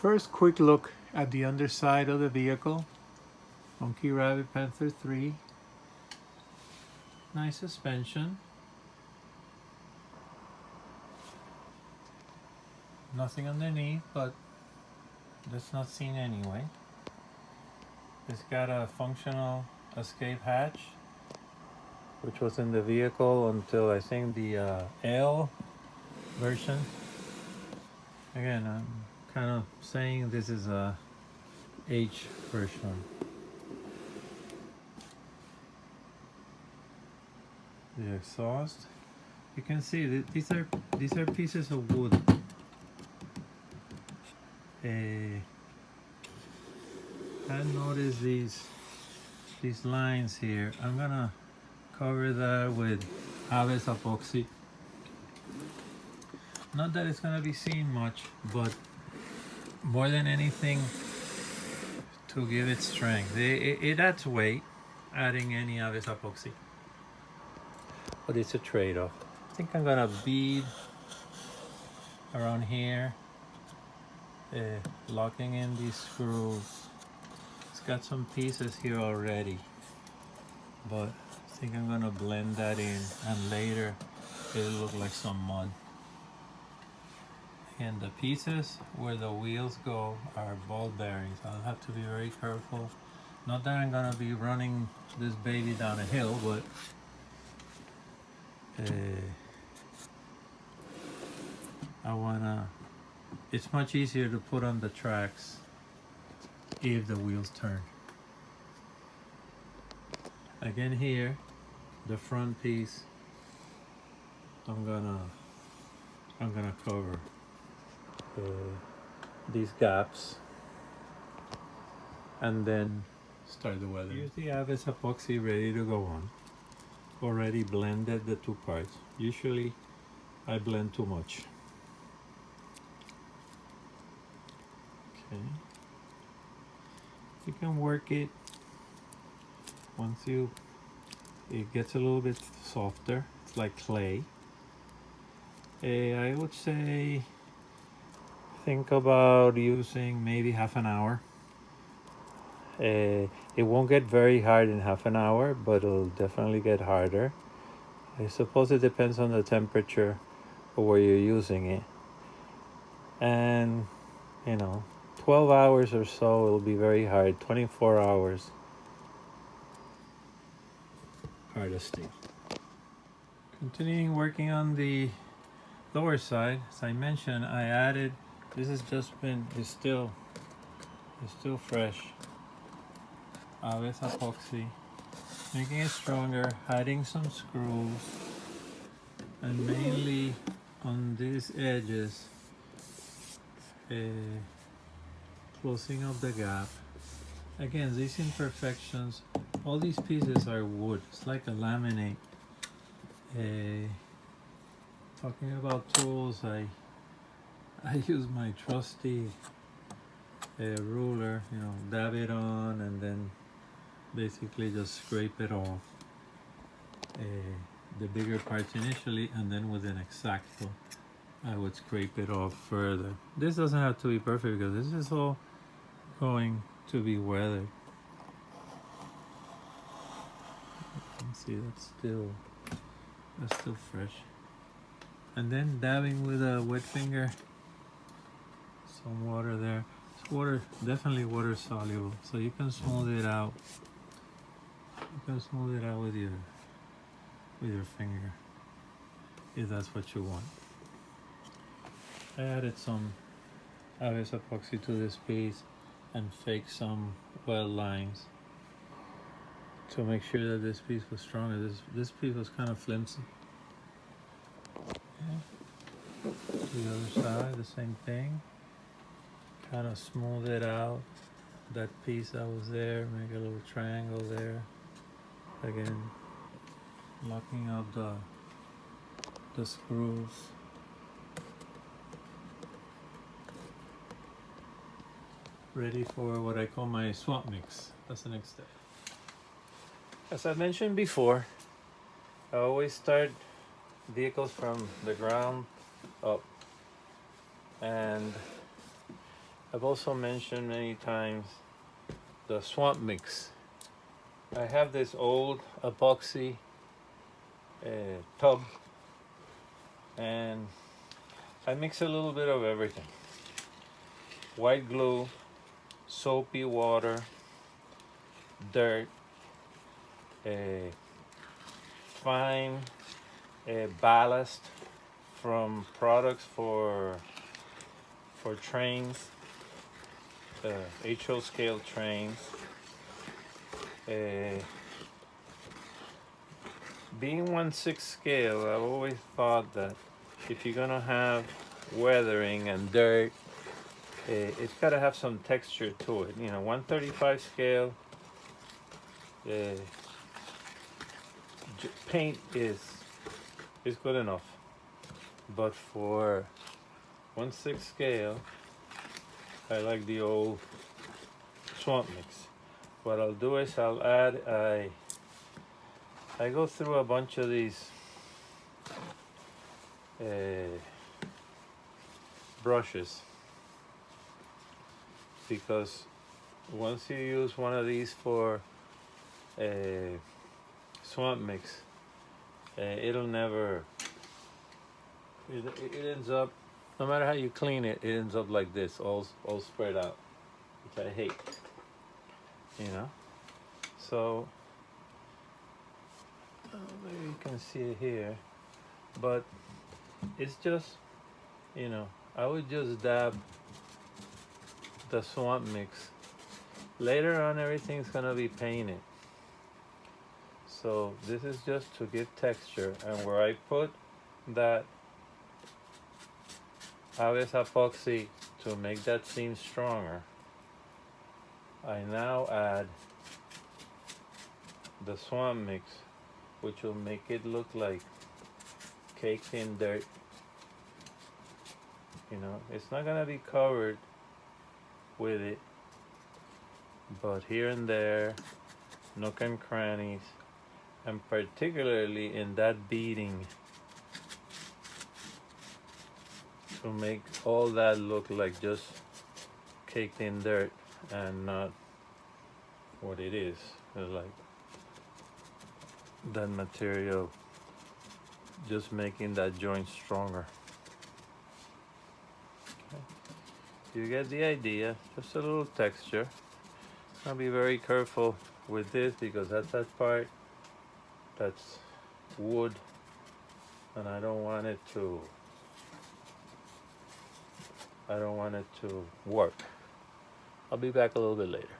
First, quick look at the underside of the vehicle. Funky Rabbit PzIII. Nice suspension. Nothing underneath, but that's not seen anyway. It's got a functional escape hatch, which was in the vehicle until I think the L version. Again, I'm kind of saying this is a H version. The exhaust, you can see that these are pieces of wood. I noticed these lines here. I'm gonna cover that with Aves Apoxie. Not that it's gonna be seen much, but more than anything, to give it strength. It adds weight, adding any Aves Apoxie, but it's a trade-off. I think I'm gonna bead around here, locking in these screws. It's got some pieces here already, but I think I'm gonna blend that in, and later it'll look like some mud. And the pieces where the wheels go are ball bearings. I'll have to be very careful. Not that I'm gonna be running this baby down a hill, but it's much easier to put on the tracks if the wheels turn. Again here, the front piece, I'm gonna cover these gaps and then start the weather. Here's the Aves Apoxie ready to go on. Already blended the two parts. Usually I blend too much. Okay. You can work it once it gets a little bit softer. It's like clay. I would say think about using maybe half an hour. It won't get very hard in half an hour, but it'll definitely get harder. I suppose it depends on the temperature or where you're using it. And 12 hours or so it'll be very hard. 24 hours hardest steel. Continuing working on the lower side, as I mentioned, I added, this has just been, it's still fresh, Aves Apoxie, making it stronger, adding some screws, and mainly on these edges, closing up the gap. Again, these imperfections, all these pieces are wood. It's like a laminate. Talking about tools, I use my trusty ruler, dab it on and then basically just scrape it off. The bigger parts initially, and then with an X-Acto I would scrape it off further. This doesn't have to be perfect because this is all going to be weathered. You can see that's still fresh. And then dabbing with a wet finger, some water there. It's definitely water soluble, so you can smooth it out. You can smooth it out with your finger, if that's what you want. I added some Aves Apoxie to this piece and faked some weld lines to make sure that this piece was stronger. This piece was kind of flimsy. Okay. The other side, the same thing. Kind of smooth it out. That piece that was there, make a little triangle there. Again, locking up the screws. Ready for what I call my swap mix. That's the next step. As I mentioned before, I always start vehicles from the ground up, and I've also mentioned many times the swamp mix. I have this old epoxy tub, and I mix a little bit of everything. White glue, soapy water, dirt, fine ballast from products for trains, HO scale trains. Being 1/6 scale, I've always thought that if you're gonna have weathering and dirt, it's gotta have some texture to it. 1/35 scale, paint is good enough, but for 1/6 scale, I like the old swamp mix. What I'll do is I'll add, I go through a bunch of these brushes, because once you use one of these for swamp mix, it'll never, it ends up, no matter how you clean it, it ends up like this, all spread out, which I hate, so maybe you can see it here, but it's just, I would just dab the swamp mix. Later on, everything's gonna be painted, so this is just to give texture. And where I put that Aves Apoxie to make that seam stronger, I now add the swamp mix, which will make it look like caked in dirt. It's not gonna be covered with it, but here and there, nook and crannies, and particularly in that beading, to make all that look like just caked in dirt and not what it is. It's like that material just making that joint stronger. Okay. You get the idea, just a little texture. I'll be very careful with this because that's that part that's wood, and I don't want it to work. I'll be back a little bit later.